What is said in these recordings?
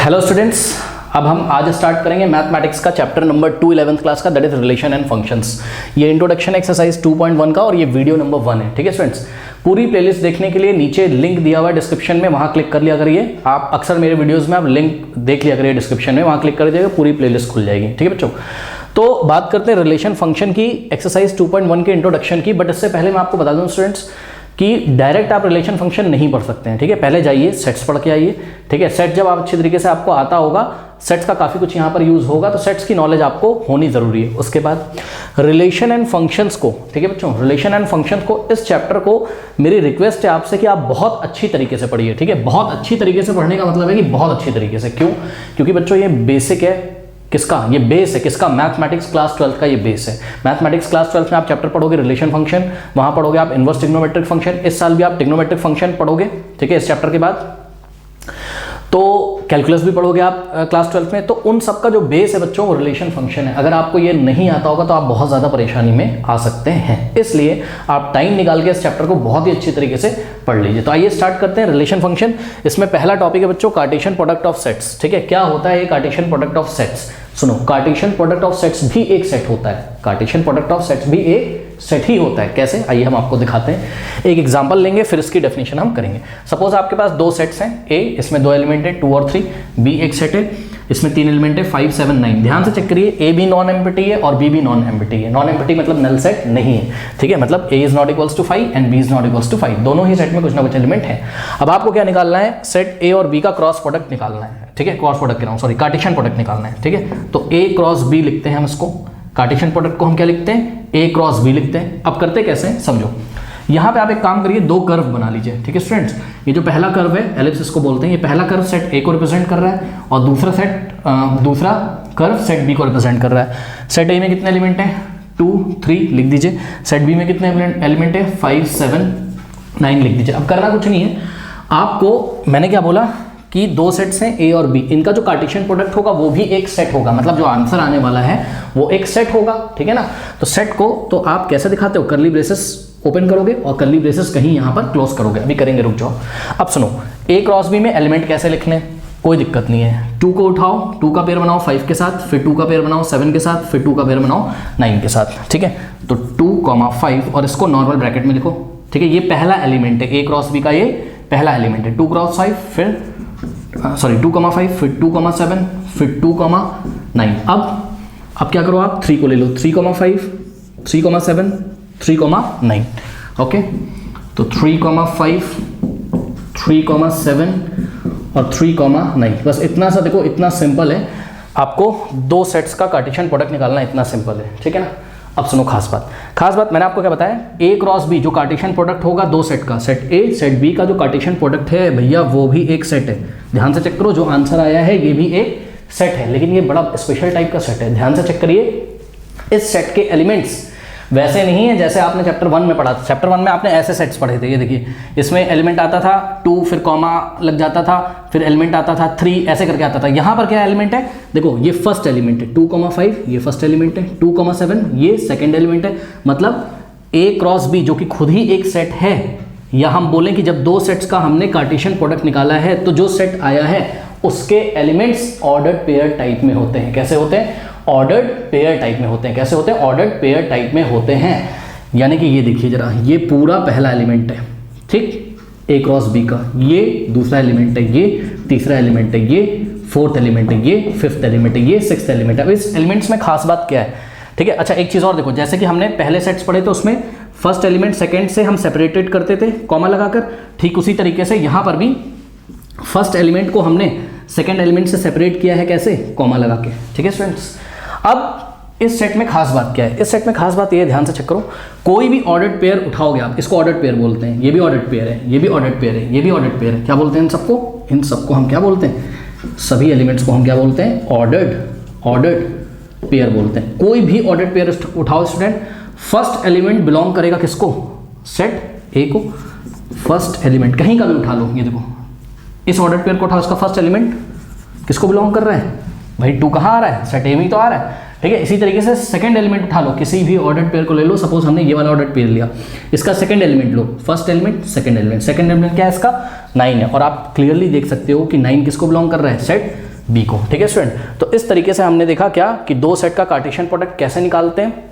Hello students, अब हम आज स्टार्ट करेंगे मैथमेटिक्स का चैप्टर नंबर 2 11th क्लास का, that is relation and functions. ये इंट्रोडक्शन एक्सरसाइज 2.1 का और ये वीडियो नंबर 1 है। ठीक है स्टूडेंट्स, पूरी प्लेलिस्ट देखने के लिए नीचे लिंक दिया हुआ है डिस्क्रिप्शन में, वहां क्लिक कर लिया करिए। आप अक्सर मेरे वीडियोस में आप लिंक देख लिया करिए डिस्क्रिप्शन में, वहां क्लिक कर दीजिएगा, पूरी प्लेलिस्ट खुल जाएगी। ठीक है बच्चों, तो बात करते हैं रिलेशन फंक्शन की, एक्सरसाइज 2.1 के इंट्रोडक्शन की। बट इससे पहले मैं आपको बता दूं स्टूडेंट्स कि डायरेक्ट आप रिलेशन फंक्शन नहीं पढ़ सकते हैं। ठीक है, पहले जाइए सेट्स पढ़ के आइए। ठीक है, सेट जब आप अच्छी तरीके से आपको आता होगा, सेट्स का काफ़ी कुछ यहाँ पर यूज़ होगा, तो सेट्स की नॉलेज आपको होनी ज़रूरी है। उसके बाद रिलेशन एंड फंक्शंस को, ठीक है बच्चों, रिलेशन एंड फंक्शंस को, इस चैप्टर को मेरी रिक्वेस्ट है आपसे कि आप बहुत अच्छी तरीके से पढ़िए। ठीक है, बहुत अच्छी तरीके से पढ़ने का मतलब है कि बहुत अच्छी तरीके से। क्यों? क्योंकि बच्चों ये बेसिक है। किसका? ये बेस है। किसका? मैथमेटिक्स क्लास 12 का ये बेस है। मैथमेटिक्स क्लास 12 में आप चैप्टर पढ़ोगे रिलेशन फंक्शन, वहां पढ़ोगे आप इनवर्स ट्रिग्नोमेट्रिक फंक्शन, इस साल भी आप ट्रिग्नोमेट्रिक फंक्शन पढ़ोगे। ठीक है, इस चैप्टर के बाद तो कैलकुलस भी पढ़ोगे आप क्लास 12 में। तो उन सब का जो बेस है बच्चों वो रिलेशन फंक्शन है। अगर आपको ये नहीं आता होगा तो आप बहुत ज़्यादा परेशानी में आ सकते हैं, इसलिए आप टाइम निकाल के इस चैप्टर को बहुत ही अच्छी तरीके से पढ़ लीजिए। तो आइए स्टार्ट करते हैं रिलेशन फंक्शन। इसमें पहला टॉपिक है बच्चों कार्टेशियन प्रोडक्ट ऑफ सेट्स। ठीक है, क्या होता है ये कार्टेशियन प्रोडक्ट ऑफ सेट्स? सुनो, कार्टेशियन प्रोडक्ट ऑफ सेट्स भी एक सेट होता है। कार्टेशियन प्रोडक्ट ऑफ सेट्स भी एक सेट ही होता है। कैसे? आइए हम आपको दिखाते हैं। एक एग्जांपल लेंगे, फिर इसकी डेफिनेशन हम करेंगे। सपोज आपके पास दो सेट्स हैं, ए इसमें दो एलिमेंट है 2 और 3, बी एक सेट है इसमें 3 एलिमेंट है 5 7 9। ध्यान से चेक करिए, ए भी नॉन एम्प्टी है और बी भी नॉन एम्प्टी है। नॉन एम्प्टी मतलब नल सेट नहीं है। ठीक है, मतलब A is not equals to 5 and B is not equals to 5, दोनों ही सेट में कुछ ना कुछ एलिमेंट है। अब आपको क्या निकालना है? सेट ए और बी का क्रॉस प्रोडक्ट निकालना है। ठीक है, क्रॉस प्रोडक्ट कह रहा हूं, सॉरी, कार्टेशियन प्रोडक्ट निकालना है। ठीक है, तो ए क्रॉस बी लिखते हैं हम इसको। कार्टेशियन प्रोडक्ट को हम क्या लिखते हैं? ए क्रॉस बी लिखते हैं। अब करते कैसे हैं समझो। यहां पे आप एक काम करिए, दो कर्व बना लीजिए। ठीक है स्टूडेंट्स, ये जो पहला कर्व है एलिप्स इसको बोलते हैं, ये पहला कर्व सेट ए को रिप्रेजेंट कर रहा है और दूसरा कर्व सेट बी को रिप्रेजेंट कर रहा है। सेट ए में कितने एलिमेंट हैं? 2 3 लिख दीजिए। सेट बी में कितने एलिमेंट है? 5 7 9 लिख दीजिए। अब करना कुछ नहीं है आपको, मैंने क्या बोला कि दो सेट्स हैं ए और बी, इनका जो कार्टेशियन प्रोडक्ट होगा वो भी एक सेट होगा, मतलब जो आंसर आने वाला है वो एक सेट होगा। ठीक है ना, तो सेट को तो आप कैसे दिखाते हो? कर्ली ब्रेसेस ओपन करोगे और कर्ली ब्रेसेस कहीं यहां पर क्लोज करोगे। अभी करेंगे, रुक जाओ। अब सुनो, ए क्रॉस बी में एलिमेंट कैसे लिख लें, कोई दिक्कत नहीं है। 2 को उठाओ, 2 का पेयर बनाओ 5 के साथ, फिर 2 का पेयर बनाओ 7 के साथ, फिर 2 का पेयर बनाओ 9 के साथ। ठीक है, तो 2 5 और इसको नॉर्मल ब्रैकेट में लिखो। ठीक है, ये पहला एलिमेंट है, ए क्रॉस बी का ये पहला एलिमेंट है। 2 क्रॉस 5 फिर 2 5 फिर 2 7 फिर 2 9। अब क्या करो आप? 3 को ले लो, 3 5 3 7 3 9। ओके, तो 3 5 3 7 और 3 9, बस इतना सा। देखो इतना सिंपल है, आपको दो सेट्स का कार्टेशियन प्रोडक्ट निकालना, इतना सिंपल है। ठीक है ना। अब सुनो खास बात मैंने आपको क्या बताया, ए क्रॉस बी जो कार्टेशियन प्रोडक्ट होगा दो सेट का, सेट ए सेट बी का जो कार्टेशियन प्रोडक्ट है भैया वो भी एक सेट है। ध्यान से चेक करो, जो आंसर आया है ये भी एक सेट है, लेकिन ये बड़ा स्पेशल टाइप का सेट है। ध्यान से चेक करिए, इस सेट के एलिमेंट्स वैसे नहीं है जैसे आपने चैप्टर 1 में पढ़ा था। चैप्टर 1 में आपने ऐसे सेट्स पढ़े थे, ये देखिए, इसमें एलिमेंट आता था 2, फिर कॉमा लग जाता था, फिर एलिमेंट आता था 3, ऐसे करके आता था। यहाँ पर क्या एलिमेंट है? देखो ये फर्स्ट एलिमेंट है 2 5, ये फर्स्ट एलिमेंट है 2 7, ये सेकेंड एलिमेंट है। मतलब ए क्रॉस बी जो कि खुद ही एक सेट है, या हम बोलें कि जब दो सेट्स का हमने कार्टेशियन प्रोडक्ट निकाला है तो जो सेट आया है उसके एलिमेंट्स ऑर्डर्ड पेयर टाइप में होते हैं। कैसे होते हैं? ऑर्डर्ड पेयर टाइप में होते हैं। कैसे होते हैं? ऑर्डर्ड पेयर टाइप में होते हैं। यानी कि ये देखिए जरा, ये पूरा पहला एलिमेंट है, ठीक, ए क्रॉस बी का, ये दूसरा एलिमेंट है, ये तीसरा एलिमेंट है, ये फोर्थ एलिमेंट है, ये फिफ्थ एलिमेंट है, ये सिक्स्थ एलिमेंट है। अब इस एलिमेंट्स में खास बात क्या है? ठीक है, अच्छा एक चीज और देखो, जैसे कि हमने पहले सेट्स पढ़े तो उसमें फर्स्ट एलिमेंट सेकेंड से हम सेपरेटेड करते थे कॉमा लगाकर, ठीक उसी तरीके से यहाँ पर भी फर्स्ट एलिमेंट को हमने सेकेंड एलिमेंट से सेपरेट किया है। कैसे? कॉमा लगा के। ठीक है स्टूडेंट्स, अब इस सेट में खास बात क्या है? इस सेट में खास बात ये है, ध्यान से चेक करो, कोई भी ऑर्डर्ड पेयर उठाओगे आप, इसको ऑर्डर्ड पेयर बोलते हैं। ये भी ऑर्डर्ड पेयर है, ये भी ऑर्डर्ड पेयर है, ये भी ऑर्डर्ड पेयर है। क्या बोलते हैं इन सबको? इन सबको हम क्या बोलते हैं? सभी एलिमेंट्स को हम क्या बोलते हैं? ऑर्डर्ड पेयर बोलते हैं। कोई भी ऑर्डर्ड पेयर उठाओ स्टूडेंट, फर्स्ट एलिमेंट बिलोंग करेगा किसको? सेट ए को। फर्स्ट एलिमेंट कहीं का भी उठा लो, ये देखो इस ऑर्डर्ड पेयर को उठाओ, इसका फर्स्ट एलिमेंट किसको बिलोंग कर रहा है? भाई 2 कहाँ आ रहा है? सेट ए में तो आ रहा है। ठीक है, इसी तरीके से सेकंड एलिमेंट उठा लो, किसी भी ऑर्डर्ड पेयर को ले लो। सपोज हमने ये वाला ऑर्डर्ड पेयर लिया, इसका सेकंड एलिमेंट लो, फर्स्ट एलिमेंट सेकंड एलिमेंट क्या है इसका? 9 है। और आप क्लियरली देख सकते हो कि 9 किसको बिलोंग कर रहा है? सेट बी को। ठीक है स्टूडेंट, तो इस तरीके से हमने देखा क्या कि दो सेट का कार्टेशियन प्रोडक्ट कैसे निकालते हैं,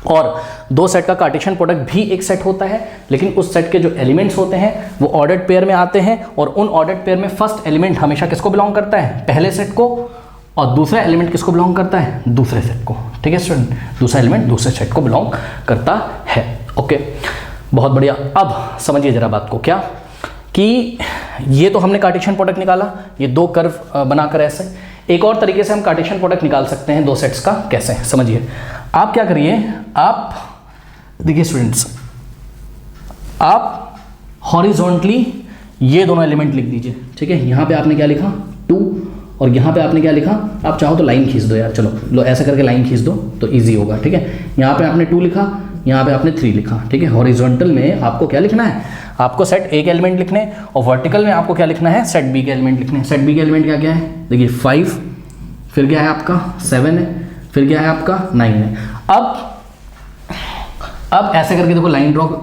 और दो सेट का कार्टेशियन प्रोडक्ट भी एक सेट होता है, लेकिन उस सेट के जो एलिमेंट्स होते हैं वो ऑर्डर्ड पेयर में आते हैं, और उन ऑर्डर्ड पेयर में फर्स्ट एलिमेंट हमेशा किसको बिलोंग करता है, पहले सेट को, और दूसरा एलिमेंट किसको बिलोंग करता है, दूसरे सेट को। ठीक है स्टूडेंट, दूसरा एलिमेंट दूसरे सेट को बिलोंग करता है। ओके, बहुत बढ़िया। अब समझिए जरा बात को, क्या कि ये तो हमने कार्टेशियन प्रोडक्ट निकाला, ये दो कर्व बनाकर ऐसे। एक और तरीके से हम कार्टेशियन प्रोडक्ट निकाल सकते हैं दो सेट्स का, कैसे, समझिए। आप क्या करिए, आप देखिए स्टूडेंट्स, आप हॉरिजॉन्टली ये दोनों एलिमेंट लिख दीजिए। ठीक है, यहाँ पे आपने क्या लिखा 2, और यहाँ पे आपने क्या लिखा, आप चाहो तो लाइन खींच दो यार, चलो लो ऐसा करके लाइन खींच दो तो इजी होगा। ठीक है, यहाँ पे आपने 2 लिखा, यहाँ पे आपने 3 लिखा। ठीक है, हॉरिजॉन्टल में आपको क्या लिखना है, आपको सेट ए के एलिमेंट लिखने, और वर्टिकल में आपको क्या लिखना है, सेट बी के एलिमेंट लिखने। सेट बी के एलिमेंट क्या क्या है, देखिए 5, फिर क्या है आपका 7 है, फिर क्या है आपका 9 है। अब ऐसे करके देखो,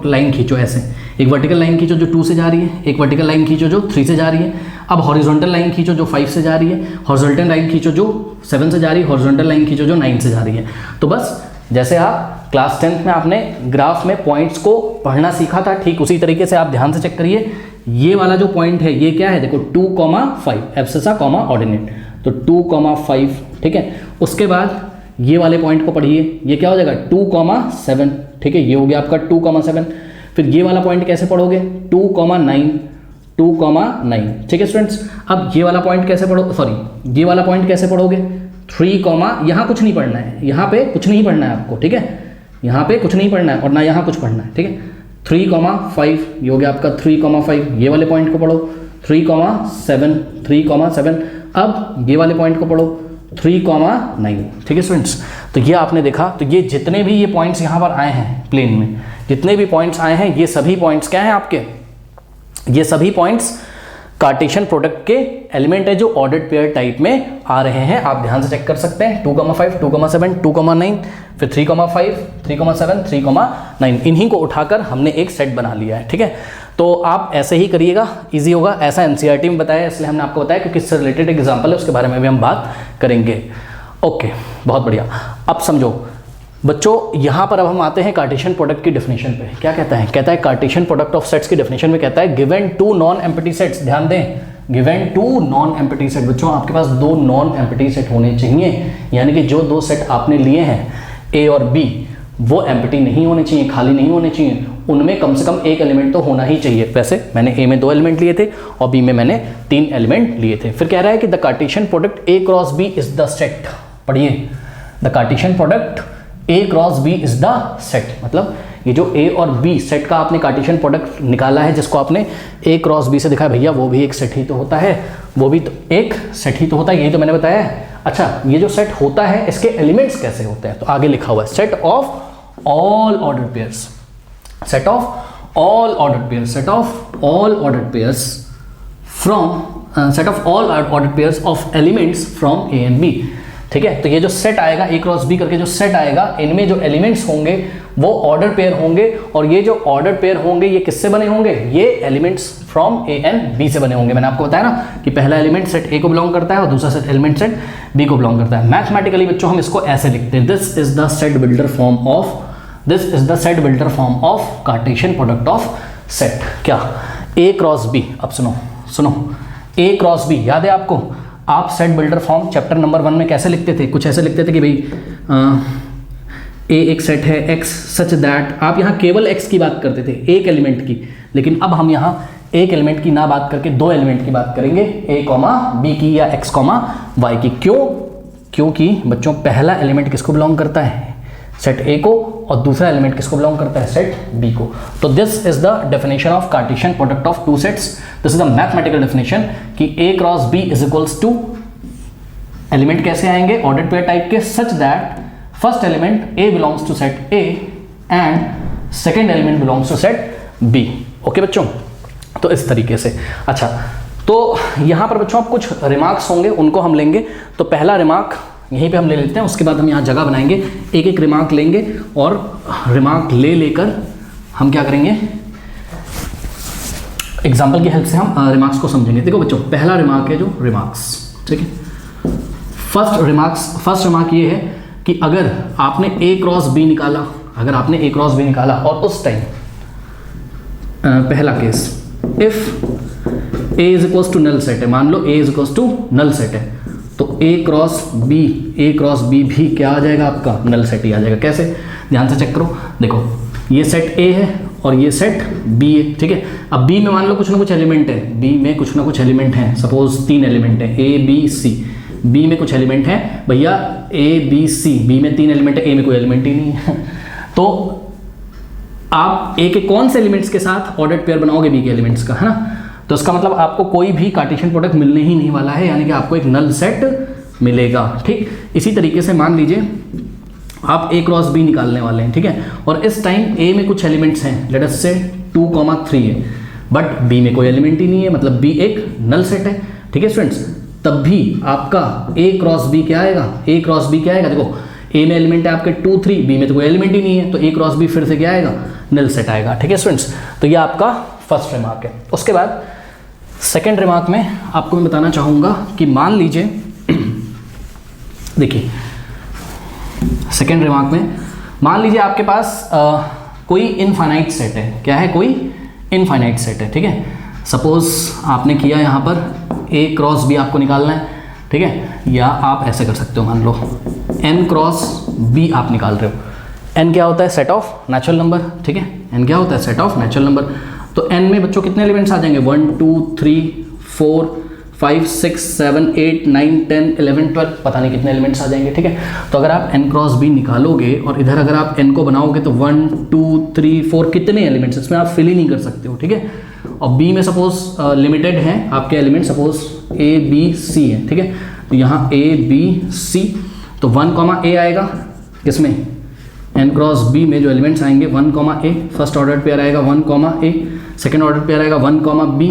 लाइन खींचो ऐसे, एक वर्टिकल लाइन खींचो जो 2 से जा रही है, एक वर्टिकल लाइन खींचो जो 3 से जा रही है। अब हॉरिजॉन्टल लाइन खींचो जो 5 से जा रही है, हॉरिजॉन्टल लाइन खींचो जो 7 से जा रही है, हॉरिजॉन्टल लाइन खींचो जो 9 से जा रही है। तो बस जैसे आप क्लास 10th में आपने ग्राफ में पॉइंट्स को पढ़ना सीखा था, ठीक उसी तरीके से आप ध्यान से चेक करिए, ये वाला जो पॉइंट है ये क्या है, देखो 2,5 एब्सिसा कॉमा ऑर्डिनेट, तो 2,5। ठीक है, उसके बाद ये वाले पॉइंट को पढ़िए, ये क्या हो जाएगा 2,7। ठीक है, ये हो गया आपका 2,7। फिर ये वाला पॉइंट कैसे पढ़ोगे, 2,9, 2,9। ठीक है स्टूडेंट्स, अब ये वाला पॉइंट कैसे पढ़ो, सॉरी ये वाला पॉइंट कैसे पढ़ोगे, 3, यहाँ कुछ नहीं पढ़ना है, यहाँ पे कुछ नहीं पढ़ना है आपको। ठीक है, यहाँ पे कुछ नहीं पढ़ना है और ना यहाँ कुछ पढ़ना है। ठीक है, 3,5 ये हो गया आपका 3,5। ये वाले पॉइंट को पढ़ो 3,7, 3,7। अब ये वाले पॉइंट को पढ़ो 3,9। ठीक है स्टूडेंट्स, तो ये आपने देखा, तो ये जितने भी ये पॉइंट्स यहाँ पर आए हैं प्लेन में, जितने भी पॉइंट्स आए हैं, ये सभी पॉइंट्स क्या हैं आपके, ये सभी पॉइंट्स कार्टेशियन प्रोडक्ट के एलिमेंट है जो ऑर्डर्ड पेयर टाइप में आ रहे हैं। आप ध्यान से चेक कर सकते हैं, 2,5, 2,7, 2,9, फिर 3,5, 3,7, 3,9, इन्हीं को उठाकर हमने एक सेट बना लिया है। ठीक है, तो आप ऐसे ही करिएगा, इजी होगा। ऐसा एनसीईआरटी में बताया, इसलिए हमने आपको बताया क्योंकि इससे रिलेटेड एग्जाम्पल है, उसके बारे में भी हम बात करेंगे। ओके, बहुत बढ़िया। अब समझो बच्चों, यहाँ पर अब हम आते हैं कार्टेशियन प्रोडक्ट की डेफिनेशन पे। क्या कहता है, कहता है कार्टेशियन प्रोडक्ट ऑफ सेट्स की डेफिनेशन में कहता है गिवन 2 नॉन एम्प्टी सेट्स। ध्यान दें, गिवन 2 नॉन एम्प्टी सेट। बच्चों आपके पास 2 नॉन एम्प्टी सेट होने चाहिए, यानी कि जो 2 सेट आपने लिए हैं ए और बी, वो एम्प्टी नहीं होने चाहिए, खाली नहीं होने चाहिए, उनमें कम से कम एक एलिमेंट तो होना ही चाहिए। वैसे मैंने ए में 2 एलिमेंट लिए थे और बी में मैंने 3 एलिमेंट लिए थे। फिर कह रहा है कि the Cartesian product A cross B is the set. पढ़िए, the Cartesian product A cross B is the set, मतलब ये जो ए और बी सेट का आपने कार्टेशियन प्रोडक्ट निकाला है, जिसको आपने ए क्रॉस बी से दिखाया, भैया वो भी एक सेट ही तो होता है, वो भी तो एक सेट ही तो होता है, यही तो मैंने बताया है। अच्छा, ये जो सेट होता है इसके एलिमेंट्स कैसे होते हैं, तो आगे लिखा हुआ है set of all ordered pairs, set of all ordered pairs, set of all ordered pairs from set of all ordered pairs of elements from A and B. ठीक है, तो ये जो सेट आएगा ए क्रॉस बी करके जो सेट आएगा, इनमें जो एलिमेंट्स होंगे वो ऑर्डर पेयर होंगे, और ये जो ऑर्डर पेयर होंगे ये किससे बने होंगे, ये elements from A and B से बने होंगे। मैंने आपको बताया ना कि पहला एलिमेंट सेट ए को बिलोंग करता है और दूसरा सेट एलिमेंट सेट बी को बिलोंग करता है। मैथमेटिकली बच्चों हम इसको ऐसे लिखते हैं, this is the set builder form of, this is the set builder form of Cartesian product of set. क्या, ए क्रॉस बी। अब सुनो, ए क्रॉस बी याद है आपको, आप set builder form chapter number 1 में कैसे लिखते थे, कुछ ऐसे लिखते थे कि भाई ए एक सेट है एक्स सच दैट, आप यहाँ केवल एक्स की बात करते थे, एक एलिमेंट की, लेकिन अब हम यहाँ एक एलिमेंट की ना बात करके 2 एलिमेंट की बात करेंगे, ए कॉमा बी की या एक्स कॉमा वाई की। क्यों, क्योंकि बच्चों पहला एलिमेंट किसको बिलोंग करता है, सेट ए को, और दूसरा एलिमेंट किसको बिलोंग करता है, सेट बी को। तो this is the definition of Cartesian product of 2 sets, this is the mathematical definition कि A cross B is equals to, element कैसे आएंगे, ऑर्डर्ड पेयर टाइप के, such that first element A belongs to set A and second element belongs to set B. Okay बच्चों, तो इस तरीके से। अच्छा, तो यहाँ पर बच्चों आप कुछ रिमार्क्स होंगे, उनको हम लेंगे। तो पहला रिमार्क यहीं पे हम ले लेते हैं, उसके बाद हम यहाँ जगह बनाएंगे, एक एक रिमार्क लेंगे और रिमार्क लेकर हम क्या करेंगे, एग्जाम्पल की हेल्प से हम रिमार्क्स को समझेंगे। देखो बच्चों, पहला रिमार्क है जो रिमार्क्स, ठीक है, फर्स्ट रिमार्क ये है कि अगर आपने A क्रॉस B निकाला, अगर आपने A क्रॉस B निकाला और उस टाइम पहला case if A is equals to null set है, मान लो A is equals to null set है, तो A क्रॉस B भी क्या आ जाएगा आपका, नल सेट ही आ जाएगा। कैसे, ध्यान से चेक करो, देखो ये सेट A है और ये सेट B है, ठीक है। अब B में मान लो कुछ ना कुछ एलिमेंट है, B में कुछ ना कुछ एलिमेंट हैं, सपोज 3 एलिमेंट है A B C, B में कुछ एलिमेंट है भैया A B C, B में 3 एलिमेंट है, A में कोई एलिमेंट ही नहीं है तो आप A के कौन से एलिमेंट्स के साथ ऑर्डर्ड पेयर बनाओगे, B के एलिमेंट्स का, है ना। तो इसका मतलब आपको कोई भी कार्टेशियन प्रोडक्ट मिलने ही नहीं वाला है, यानी कि आपको एक नल सेट मिलेगा, ठीक। इसी तरीके से मान लीजिए आप A क्रॉस B निकालने वाले हैं, ठीक है, और इस टाइम A में कुछ एलिमेंट्स हैं, लेट अस से 2,3 है, बट B में कोई एलिमेंट ही नहीं है, मतलब B एक नल सेट है, ठीक है स्टूडेंट्स। तब भी आपका A क्रॉस B क्या आएगा, A क्रॉस B क्या आएगा, देखो A में एलिमेंट है आपके 2, 3, B में तो कोई एलिमेंट ही नहीं है, तो A क्रॉस B फिर से क्या आएगा, नल सेट आएगा, ठीक है स्टूडेंट्स। तो ये आपका फर्स्ट रिमार्क है। उसके बाद सेकेंड रिमार्क में आपको मैं बताना चाहूँगा कि मान लीजिए देखिए सेकेंड रिमार्क में मान लीजिए आपके पास कोई इनफाइनाइट सेट है, क्या है, कोई इनफाइनाइट सेट है, ठीक है। सपोज आपने किया यहाँ पर A क्रॉस B आपको निकालना है, ठीक है, या आप ऐसे कर सकते हो, मान लो N क्रॉस B आप निकाल रहे हो। N क्या होता है, सेट ऑफ नेचुरल नंबर, ठीक है, N क्या होता है, सेट ऑफ नेचुरल नंबर। तो N में बच्चों कितने एलिमेंट्स आ जाएंगे, 1 2 3 4 5 6 7 8 9 10 11 12, पता नहीं कितने एलिमेंट्स आ जाएंगे, ठीक है। तो अगर आप N क्रॉस B निकालोगे और इधर अगर आप N को बनाओगे तो 1 2 3 4 कितने एलिमेंट्स, इसमें आप फिल ही नहीं कर सकते हो, ठीक है। और B में सपोज लिमिटेड हैं आपके element, suppose A B C है, ठीक है, तो यहाँ A B C, तो 1, A आएगा किसमें, N क्रॉस B में जो एलिमेंट्स आएंगे 1, A, फर्स्ट ऑर्डर पेयर आएगा 1, A, सेकेंड ऑर्डर पेयर आएगा 1, B,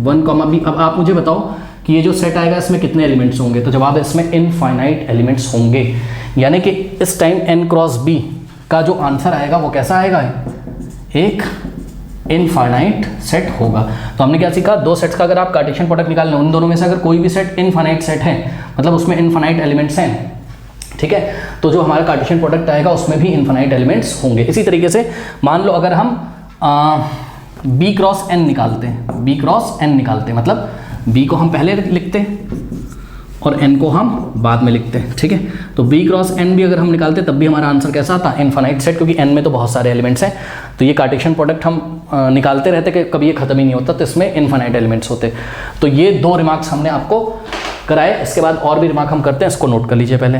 1, B। अब आप मुझे बताओ कि ये जो सेट आएगा इसमें कितने एलिमेंट्स होंगे, तो जवाब है इसमें इनफाइनाइट एलिमेंट्स होंगे, यानी कि इस टाइम N क्रॉस B का जो आंसर आएगा वो कैसा आएगा, एक इनफाइनाइट सेट होगा। तो हमने क्या सीखा, दो सेट्स का अगर आप कार्टेशियन प्रोडक्ट निकालना है, उन दोनों में से अगर कोई भी सेट इनफाइनाइट सेट है, मतलब उसमें इनफाइनाइट एलिमेंट्स हैं, ठीक है, तो जो हमारा कार्टेशियन प्रोडक्ट आएगा उसमें भी इनफाइनाइट एलिमेंट्स होंगे। इसी तरीके से मान लो अगर हम B क्रॉस N निकालते हैं, B क्रॉस N निकालते हैं, मतलब B को हम पहले लिखते हैं और N को हम बाद में लिखते हैं, ठीक है। तो B क्रॉस N भी अगर हम निकालते तब भी हमारा आंसर कैसा आता है, इनफाइनाइट सेट, क्योंकि N में तो बहुत सारे एलिमेंट्स हैं, तो ये कार्टेशियन प्रोडक्ट हम निकालते रहते कि कभी ये खत्म ही नहीं होता, तो इसमें इनफाइनाइट एलिमेंट्स होते। तो ये 2 रिमार्क्स हमने आपको कराए, इसके बाद और भी रिमार्क हम करते हैं, इसको नोट कर लीजिए पहले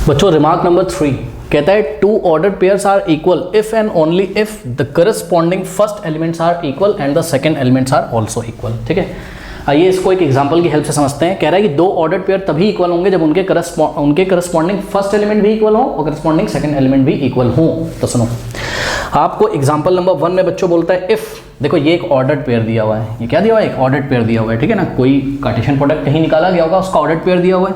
बच्चों। रिमार्क नंबर 3 कहता है 2 ordered pairs are equal if and only if the corresponding first elements are equal and the second elements are also equal, ठीक है। आइए इसको एक एग्जांपल की हेल्प से समझते हैं। कह रहा है कि 2 ऑर्डर्ड पेयर तभी इक्वल होंगे जब उनके करस्पॉन्डिंग फर्स्ट एलिमेंट भी इक्वल हो और करस्पॉन्डिंग सेकंड एलिमेंट भी इक्वल हो। तो सुनो, आपको एग्जांपल नंबर 1 में बच्चों बोलता है इफ, देखो ये एक ऑर्डर्ड पेयर दिया हुआ है, ये क्या दिया हुआ है, एक ऑर्डर्ड पेयर दिया हुआ है, ठीक है ना। कोई कार्टेशियन प्रोडक्ट कहीं निकाला गया होगा, उसका ऑर्डर्ड पेयर दिया हुआ है।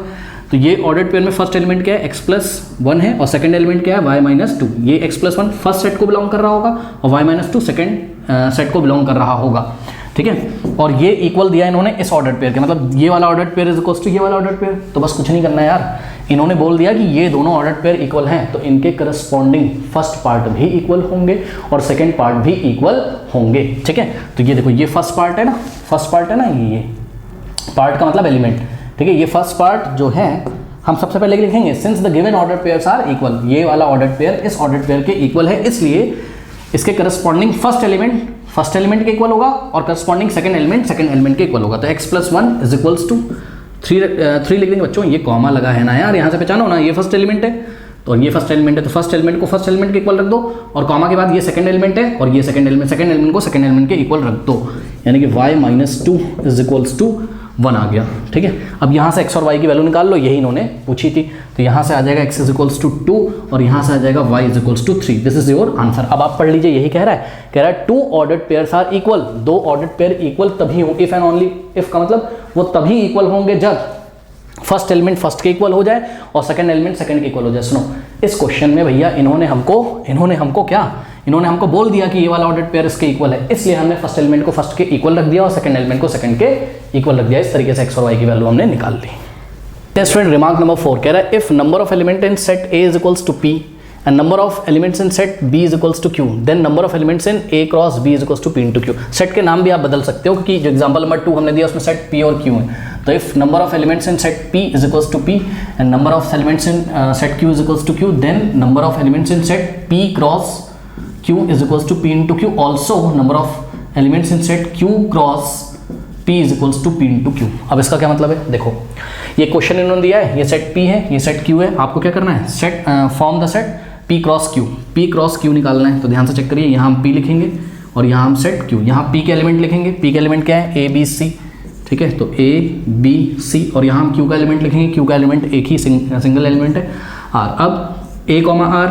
तो ये ऑर्डर्ड पेयर में फर्स्ट एलिमेंट क्या है, x+1 है, और सेकंड एलिमेंट क्या है, y-2। ये x+1 फर्स्ट सेट को बिलोंग कर रहा होगा और y-2 सेकंड सेट को बिलोंग कर रहा होगा, ठीक है। और ये इक्वल दिया इन्होंने इस ऑर्डर्ड पेयर के, मतलब ये वाला ordered pair is equal to ये वाला ऑर्डर्ड पेयर। तो बस कुछ नहीं करना है यार, इन्होंने बोल दिया कि ये दोनों ऑर्डर्ड पेयर इक्वल हैं, तो इनके करस्पॉन्डिंग फर्स्ट पार्ट भी इक्वल होंगे और सेकेंड पार्ट भी इक्वल होंगे, ठीक है। तो ये देखो, ये फर्स्ट पार्ट है ना, फर्स्ट पार्ट है ना, ये पार्ट का मतलब एलिमेंट, ठीक है। ये फर्स्ट पार्ट जो है हम सबसे पहले लिखेंगे since the given order pairs are equal, ये वाला ऑर्डर पेयर इस ऑर्डर पेयर के इक्वल है, इसलिए इसके करस्पॉन्डिंग फर्स्ट एलिमेंट के इक्वल होगा और करस्पॉन्डिंग सेकंड एलिमेंट के इक्वल होगा। तो x+1 इज इक्वल्स टू 3 लिख देंगे बच्चों। ये कॉमा लगा है ना यार, यहाँ से पहचानो ना, ये फर्स्ट एलिमेंट है तो ये फर्स्ट एलिमेंट है, तो फर्स्ट एलिमेंट को फर्स्ट एलिमेंट के इक्वल रख दो, और कॉमा के बाद ये सेकंड एलिमेंट है और ये सेकंड एलिमेंट को सेकंड एलिमेंट के इक्वल रख दो, यानी कि y-2 इज इक्वल्स टू 1 आ गया, ठीक है। अब यहाँ से x और y की वैल्यू निकाल लो, यही इन्होंने पूछी थी। तो यहाँ से आ जाएगा x इज इक्वल्स टू 2 और यहाँ से आ जाएगा y is equals to 3। This is your answer. अब आप पढ़ लीजिए, यही कह रहा है 2 ordered pairs are equal, 2 ordered pair equal तभी हो, इफ एंड ओनली इफ का मतलब वो तभी इक्वल होंगे जब फर्स्ट एलिमेंट फर्स्ट के इक्वल हो जाए और सेकंड एलिमेंट सेकंड के इक्वल हो जाए। सुनो, इस क्वेश्चन में भैया इन्होंने हमको बोल दिया कि ये वाला ऑर्डर्ड पेयर इसके इक्वल है, इसलिए हमने फर्स्ट एलिमेंट को फर्स्ट के इक्वल रख दिया और सेकंड एलिमेंट को सेकंड के इक्वल रख दिया। इस तरीके से x और y की वैल्यू हमने निकाल ली। टेस्ट फ्रेंड रिमार्क नंबर 4 कह रहा है if number of element in set A is equals to P and number of elements in set B is equals to Q, then number of elements in A cross B is equals to P into Q. Set के नाम भी आप बदल सकते हो क्योंकि जो example number 2 हमने दिया उसमें सेट P और Q है, तो if number of elements in set P is equals to P and number of elements in set Q is equals to Q, then number of elements in set P cross Q is equals to P into Q. Also number of elements in set Q cross P is equals to P into Q. अब इसका क्या मतलब है, देखो ये question इन्होंने दिया है, ये सेट P है, ये सेट Q है, आपको क्या करना है, set form the set P cross Q निकालना है। तो ध्यान से चेक करिए, यहाँ हम P लिखेंगे और यहाँ हम सेट Q, यहाँ P के एलिमेंट लिखेंगे, P के एलिमेंट क्या है A B C, ठीक है, तो A B C और यहाँ हम Q का एलिमेंट लिखेंगे, Q का एलिमेंट एक ही सिंगल एलिमेंट है R। अब A R,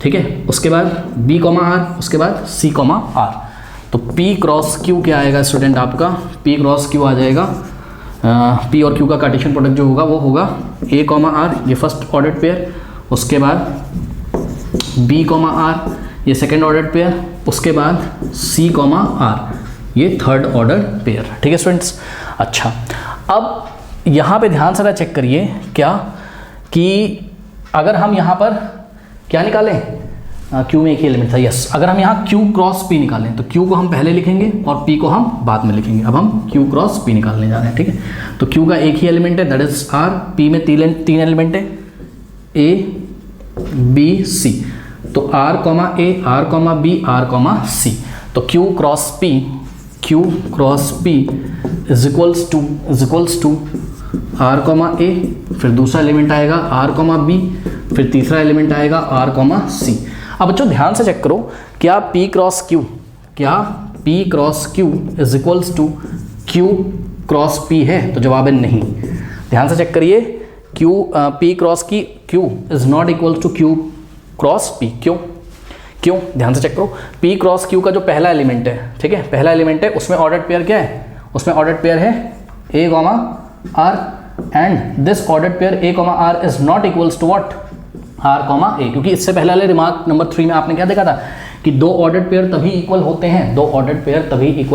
ठीक है, उसके बाद B R, उसके बाद C R। तो P क्रॉस Q क्या आएगा स्टूडेंट आपका, P क्रॉस Q आ जाएगा P और Q का कार्टेशियन प्रोडक्ट जो होगा वो होगा A R, ये फर्स्ट ऑर्डर पेयर, उसके बाद B R, ये सेकेंड ऑर्डर पेयर, उसके बाद C R, ये थर्ड ऑर्डर पेयर। ठीक है स्टूडेंट्स। अच्छा, अब यहाँ पे ध्यान से चेक करिए क्या कि अगर हम यहाँ पर क्या निकालें, Q में एक ही एलिमेंट था, यस, अगर हम यहाँ Q क्रॉस P निकालें तो Q को हम पहले लिखेंगे और P को हम बाद में लिखेंगे। अब हम Q क्रॉस P निकालने जा रहे हैं, ठीक है। तो Q का एक ही एलिमेंट है दैट इज R, P में तीन एलिमेंट है A B C, तो R A, R B, R C, तो Q cross P is equals to R A, फिर दूसरा एलिमेंट आएगा R B, फिर तीसरा एलिमेंट आएगा R C। अब बच्चों ध्यान से चेक करो, क्या P cross Q is equals to Q cross P है, तो जवाब है नहीं। ध्यान से चेक करिए, P cross Q is not equal to Q cross P। क्यों ध्यान से चेक करो, P क्रॉस Q का जो पहला एलिमेंट है, ठीक है, पहला एलिमेंट है, उसमें ऑर्डर्ड पेयर क्या है, उसमें ऑर्डर्ड पेयर है A R and this ordered pair A R is not equals to what R A, क्योंकि इससे पहले वाले रिमार्क नंबर 3 में आपने क्या देखा था कि दो ऑर्डर्ड पेयर तभी इक्वल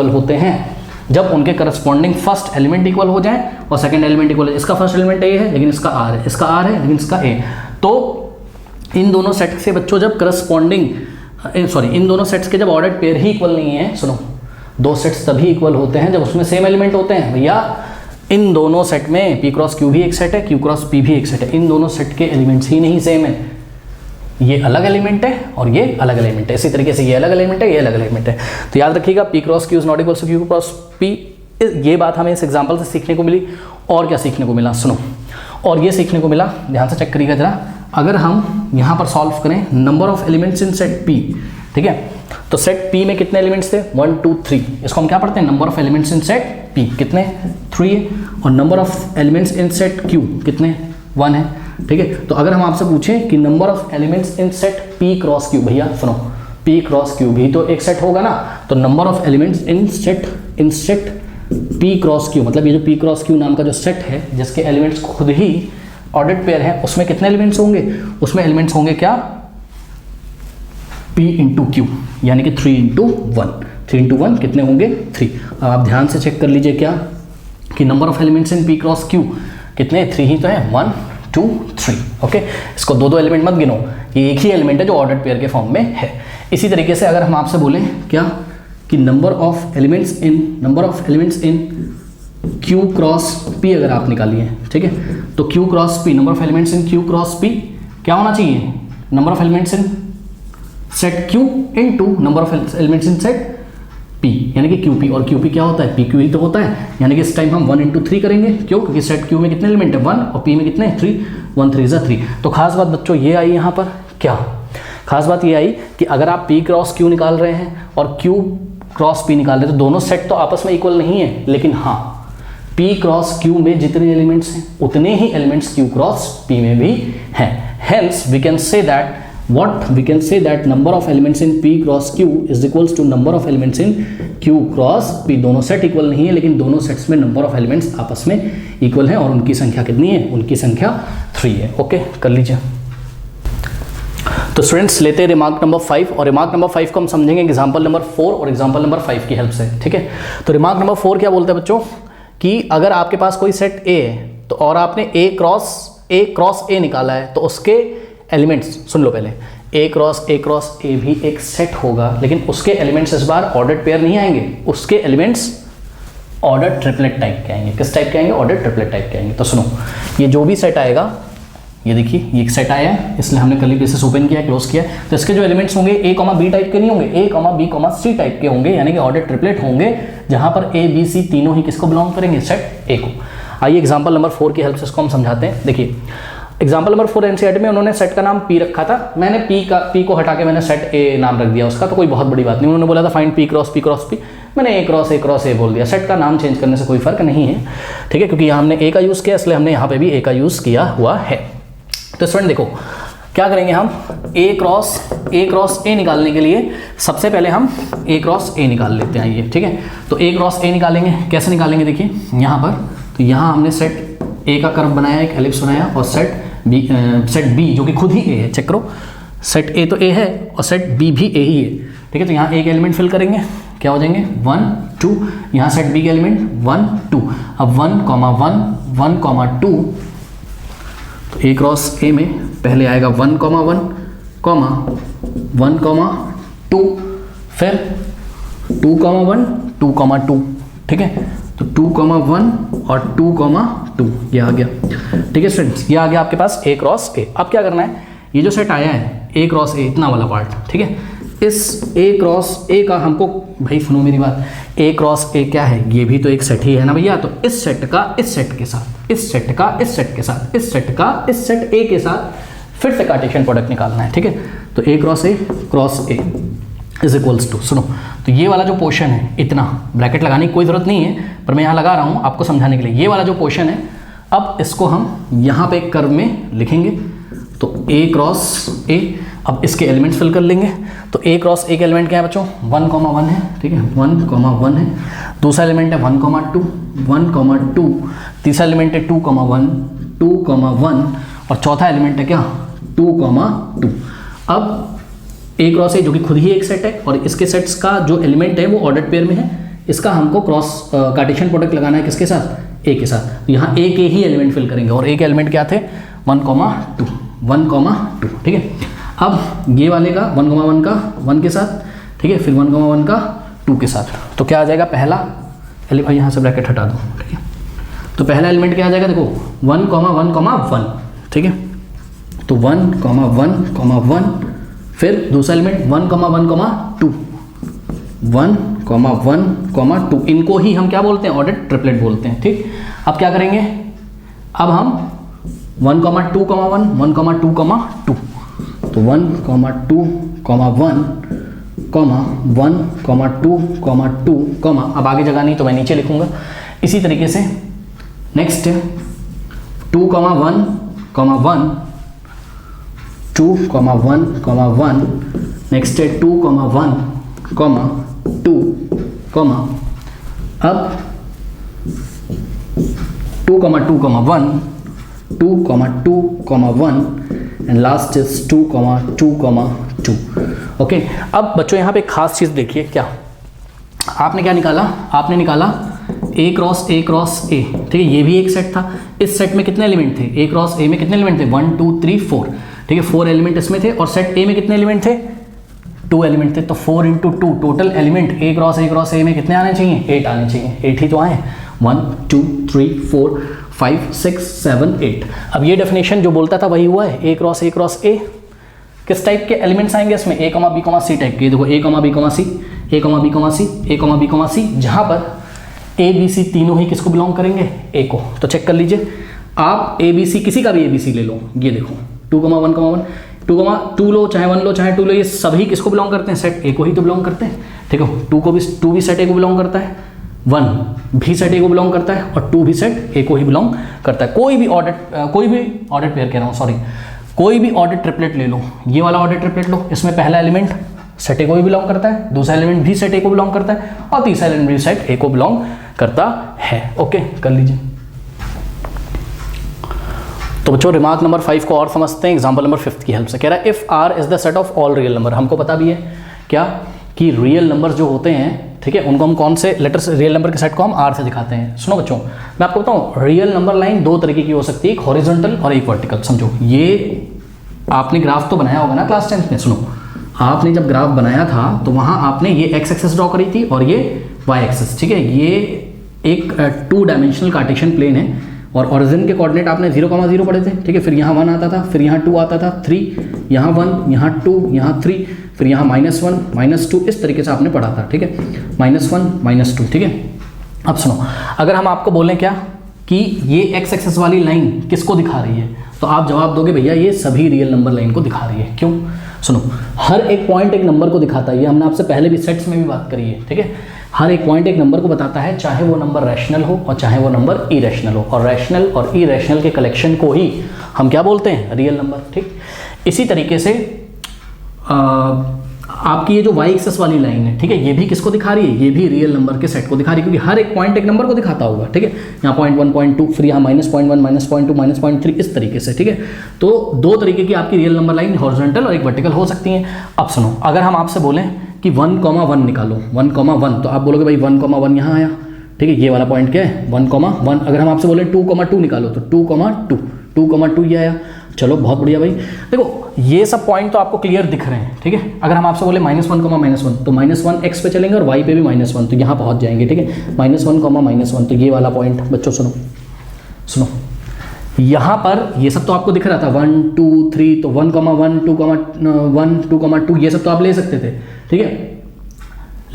होते हैं, जब उनके करस्पॉन्डिंग फर्स्ट एलिमेंट इक्वल हो जाए और सेकंड एलिमेंट इक्वल है। इसका फर्स्ट एलिमेंट A है लेकिन इसका R है, इसका R है लेकिन इसका A। तो इन दोनों सेट से बच्चों जब इन दोनों सेट्स के जब ऑर्डर्ड पेयर ही इक्वल नहीं है, सुनो, दो सेट्स तभी इक्वल होते हैं जब उसमें सेम एलिमेंट होते हैं। भैया इन दोनों सेट में P क्रॉस Q भी एक सेट है, Q क्रॉस P भी एक सेट है, इन दोनों सेट के एलिमेंट्स ही नहीं सेम है, ये अलग एलिमेंट है और ये अलग एलिमेंट है। इसी तरीके से ये अलग एलिमेंट है, ये अलग एलिमेंट है। तो याद रखिएगा P cross Q is not equal to Q cross P। ये बात हमें इस एग्जाम्पल से सीखने को मिली। और क्या सीखने को मिला, सुनो, और ये सीखने को मिला, ध्यान से चेक करिएगा जरा, अगर हम यहाँ पर सॉल्व करें number of elements in set P, ठीक है, तो सेट P में कितने एलिमेंट्स थे, 1 2 3, इसको हम क्या पढ़ते हैं, number of elements in set P कितने 3 है, और number of elements in set Q कितने 1 है, ठीक है। तो अगर हम आपसे पूछें कि number of elements in set P cross Q, भैया सुनो, P क्रॉस Q भी तो एक सेट होगा ना, तो number of elements in set P cross Q, मतलब ये जो P क्रॉस Q नाम का जो सेट है जिसके एलिमेंट्स खुद ही ऑर्डर्ड पेयर है, उसमें कितने एलिमेंट्स होंगे, उसमें एलिमेंट्स होंगे क्या, P इंटू Q, यानी कि 3 इंटू 1 कितने होंगे 3। अब आप ध्यान से चेक कर लीजिए क्या कि number of elements in P cross Q कितने 3 ही तो है, 1 2 3, ओके। इसको दो एलिमेंट मत गिनो, ये एक ही एलिमेंट है जो ऑर्डर्ड पेयर के फॉर्म में है। इसी तरीके से अगर हम आपसे बोलें क्या कि number of elements in Q cross P अगर आप निकालिए, ठीक है, तो Q cross P, number of elements in Q cross P क्या होना चाहिए, number of elements in set Q into number of elements in set P, यानी कि QP, और QP क्या होता है, PQ ही तो होता है, यानी कि इस टाइम हम 1 इंटू 3 करेंगे, क्यों, क्योंकि सेट Q में कितने एलिमेंट है 1 और P में कितने 3, 1 3 = 3। तो खास बात बच्चों ये आई यहाँ पर, क्या खास बात ये आई कि अगर आप P क्रॉस Q निकाल रहे हैं और Q क्रॉस P निकाल रहे हैं तो दोनों सेट तो आपस में इक्वल नहीं है, लेकिन हाँ P क्रॉस Q में जितने एलिमेंट्स हैं उतने ही एलिमेंट्स Q क्रॉस P में भी हैं। Hence we can say that number of elements in P cross Q is equals to number of elements in Q cross P। दोनों सेट इक्वल नहीं है लेकिन दोनों सेट्स में नंबर ऑफ एलिमेंट्स आपस में इक्वल है और उनकी संख्या कितनी है, उनकी संख्या 3 है। ओके, कर लीजिए। तो स्टूडेंट्स लेते हैं रिमार्क नंबर 5, और रिमार्क नंबर 5 को हम समझेंगे एग्जाम्पल नंबर 4 और एग्जाम्पल नंबर 5 की हेल्प से, ठीक है। तो रिमार्क नंबर 4 क्या बोलते हैं बच्चों कि अगर आपके पास कोई सेट A है तो तो और आपने ए क्रॉस ए निकाला है, तो उसके एलिमेंट्स सुन लो पहले, ए क्रॉस ए भी एक सेट होगा, लेकिन उसके एलिमेंट्स इस बार ऑर्डर्ड पेयर नहीं आएंगे, उसके एलिमेंट्स ऑर्डर ट्रिपलेट टाइप के आएंगे। किस टाइप के आएंगे? ऑर्डर ट्रिपलेट टाइप के आएंगे। तो सुनो, ये जो भी सेट आएगा, ये देखिए ये एक सेट आया है, इसलिए हमने कर्ली ब्रेसेस ओपन किया, क्लोज किया, तो इसके जो एलिमेंट्स होंगे ए कॉमा बी टाइप के नहीं होंगे, A comma B comma C type के होंगे, यानी कि ऑर्डर ट्रिपलेट होंगे, जहां पर ए बी सी तीनों ही किसको बिलोंग करेंगे? सेट ए को। आइए एग्जाम्पल नंबर 4 की हेल्प से इसको हम समझाते हैं। देखिए एग्जाम्पल नंबर 4 एनसीईआरटी में उन्होंने सेट का नाम पी रखा था, मैंने पी को हटा के मैंने सेट ए नाम रख दिया उसका, तो कोई बहुत बड़ी बात नहीं। उन्होंने बोला था फाइंड पी क्रॉस पी, मैंने ए क्रॉस ए बोल दिया। सेट का नाम चेंज करने से कोई फर्क नहीं है, ठीक है, क्योंकि यहाँ हमने ए का यूज़ किया, इसलिए हमने यहाँ पे भी ए का यूज़ किया हुआ है। तो स्टूडेंट देखो क्या करेंगे हम, ए क्रॉस ए निकालने के लिए सबसे पहले हम ए क्रॉस ए निकाल लेते हैं, ये ठीक है। तो ए क्रॉस ए निकालेंगे, कैसे निकालेंगे? देखिए यहाँ पर, तो यहाँ हमने सेट ए का कर्व बनाया, एक एलिप्स बनाया, और सेट बी जो कि खुद ही ए है, चेक करो, सेट ए तो ए है और सेट बी भी ए ही है, ठीक है। तो यहाँ ए के एलिमेंट फिल करेंगे, क्या हो जाएंगे? 1 2, यहाँ सेट बी के एलिमेंट 1 2, अब 1 1 2, तो ए क्रॉस ए में पहले आएगा 1 1 2, फिर 2 1 2 2, ठीक है। तो 2 1 और 2 2, ये आ गया, ठीक है स्टूडेंट्स, ये आ गया आपके पास ए क्रॉस ए। अब क्या करना है, ये जो सेट आया है ए क्रॉस ए, इतना वाला पार्ट, ठीक है, इस ए क्रॉस ए का हमको, भाई सुनो मेरी बात, ए क्रॉस ए क्या है? ये भी तो एक सेट ही है ना भैया। तो इस सेट का इस सेट के साथ, इस सेट का इस सेट के साथ, इस सेट का इस सेट ए के साथ फिर से कार्टेशियन प्रोडक्ट निकालना है, ठीक है। तो A cross A is equals to, सुनो, तो ये वाला जो पोर्शन है, इतना ब्रैकेट लगाने की कोई ज़रूरत नहीं है, पर मैं यहाँ लगा रहा हूँ आपको समझाने के लिए। ये वाला जो पोर्शन है, अब इसको हम यहाँ पे एक कर्व में लिखेंगे, तो ए क्रॉस ए, अब इसके एलिमेंट्स फिल कर लेंगे। तो ए क्रॉस ए के एलिमेंट क्या है बच्चों? 1 1 है, ठीक है, 1 1 है। दूसरा एलिमेंट है 1 2, तीसरा एलिमेंट है 2 1, और चौथा एलिमेंट है क्या? 2 2। अब ए क्रॉस ए जो कि खुद ही एक सेट है, और इसके सेट्स का जो एलिमेंट है वो ऑर्डर्ड पेयर में है, इसका हमको क्रॉस कार्टेशियन प्रोडक्ट लगाना है किसके साथ? ए के साथ। तो यहाँ ए के ही एलिमेंट फिल करेंगे, और ए के एलिमेंट क्या थे? 1 2, ठीक है। अब ये वाले का 1 1 का 1 के साथ, ठीक है, फिर 1 1 का 2 के साथ, तो क्या आ जाएगा? पहला एलिमेंट, यहाँ से ब्रैकेट हटा दो, ठीक है। तो पहला एलिमेंट क्या आ जाएगा? देखो 1 1 1, ठीक है, तो 1 1, फिर दूसरा एलिमेंट 1 1 2, इनको ही हम क्या बोलते हैं? ऑर्डर्ड ट्रिपलेट बोलते हैं, ठीक। अब क्या करेंगे? अब हम 1 2 1 2 2, तो 1 2 1 2, अब आगे जगह नहीं तो मैं नीचे लिखूंगा इसी तरीके से। नेक्स्ट 2 1 1, नेक्स्ट है 2 1 2, अब 2 2 1, एंड लास्ट इज 2 2। ओके, अब बच्चों यहाँ पे खास चीज़ देखिए, क्या आपने क्या निकाला? आपने निकाला ए क्रॉस ए, ठीक है, ये भी एक सेट था। इस सेट में कितने एलिमेंट थे? ए क्रॉस ए में कितने एलिमेंट थे? 1 2 3 4, ठीक है, 4 एलिमेंट इसमें थे, और सेट ए में कितने एलिमेंट थे? 2 एलिमेंट थे। तो 4 × 2, टोटल एलिमेंट ए क्रॉस ए में कितने आने चाहिए? 8 आने चाहिए। 8 ही तो आए, 1 2 3 4 5 6 7 8। अब ये डेफिनेशन जो बोलता था वही हुआ है, ए क्रॉस ए। किस टाइप के एलिमेंट्स आएंगे इसमें? ए कॉमा बी सी टाइप के। देखो ए कॉमा बी सी, जहाँ पर ए बी सी तीनों ही किसको बिलोंग करेंगे? ए को। तो चेक कर लीजिए आप, ए बी सी किसी का भी ए बी सी ले लो, ये देखो 2 1 2 लो, चाहे 1 लो, चाहे 2 लो, ये सभी किसको बिलोंग करते हैं? सेट ए को ही तो बिलोंग करते हैं, ठीक है। 2 भी सेट ए को बिलोंग करता है, 1 भी सेट ए को बिलोंग करता है, और 2 भी सेट ए को ही बिलोंग करता है। कोई भी ऑर्डर पेयर कह रहा हूँ, सॉरी, कोई भी ऑर्डर ट्रिपलेट ले लो, ये वाला ऑर्डर ट्रिपलेट लो, इसमें पहला एलिमेंट सेट ए को भी बिलोंग करता है, दूसरा एलिमेंट भी सेट ए को बिलोंग करता है, और तीसरा एलिमेंट भी सेट ए को बिलोंग करता है। ओके, कर लीजिए। तो बच्चों रिमार्क नंबर 5 को और समझते हैं एग्जांपल नंबर 5 की हेल्प से। कह रहा है if R is the set of all real number. हमको पता भी है क्या कि रियल नंबर जो होते हैं, ठीक है, उनको हम कौन से लेटर से, रियल नंबर के सेट को हम आर से दिखाते हैं। सुनो बच्चों, मैं आपको बताऊं, रियल नंबर लाइन दो तरीके की हो सकती है, एक हॉरिजॉन्टल और एक वर्टिकल। समझो, ये आपने ग्राफ तो बनाया होगा ना क्लास 10 में। सुनो, आपने जब ग्राफ बनाया था तो वहां आपने ये एक्स एक्सिस ड्रॉ करी थी और ये वाई एक्सिस, ठीक है। ये एक 2 डायमेंशनल कार्टेशियन प्लेन है और ओरिजिन के कोऑर्डिनेट आपने 0,0 पढ़े थे, ठीक है। फिर यहाँ 1 आता था, फिर यहाँ 2 आता था, 3, यहाँ 1, यहाँ 2, यहाँ 3, फिर यहाँ -1, -2, इस तरीके से आपने पढ़ा था, ठीक है। -1, -2, ठीक है। अब सुनो, अगर हम आपको बोलें क्या कि ये एक्स एक्सिस वाली लाइन किसको दिखा रही है, तो आप जवाब दोगे भैया ये सभी रियल नंबर लाइन को दिखा रही है। क्यों? सुनो, हर एक पॉइंट एक नंबर को दिखाता है। ये हमने आपसे पहले भी सेट्स में भी बात करी है, ठीक है। हर एक पॉइंट एक नंबर को बताता है, चाहे वो नंबर रैशनल हो और चाहे वो नंबर इरेशनल हो, और रैशनल और इरेशनल के कलेक्शन को ही हम क्या बोलते हैं? रियल नंबर, ठीक। इसी तरीके से आपकी ये जो वाई एक्सिस वाली लाइन है, ठीक है, ये भी किसको दिखा रही है? ये भी रियल नंबर के सेट को दिखा रही है, क्योंकि हर एक पॉइंट एक नंबर को दिखाता होगा, ठीक है। यहाँ 0.1, 0.2, फिर यहाँ -0.1, -0.2, -0.3, इस तरीके से, ठीक है। तो दो तरीके की आपकी रियल नंबर लाइन हॉरिजॉन्टल और एक वर्टिकल हो सकती हैं। अब सुनो, अगर हम आपसे बोलें कि 1,1 निकालो, 1,1, तो आप बोलोगे भाई 1,1 यहाँ आया, ठीक है। ये वाला पॉइंट क्या है? 1,1। अगर हम आपसे बोलें 2,2 निकालो, तो 2,2 ये आया। चलो, बहुत बढ़िया भाई। देखो, ये सब पॉइंट तो आपको क्लियर दिख रहे हैं, ठीक है। अगर हम आपसे बोले -1, -1, तो -1 x पे चलेंगे और y पे भी -1, तो यहाँ पहुँच जाएंगे, ठीक है। -1, -1, तो ये वाला पॉइंट बच्चों सुनो, यहाँ पर ये सब तो आपको दिख रहा था, 1, 2, 3, तो 1,1, 2,1, 2,2, ये सब तो आप ले सकते थे, ठीक है।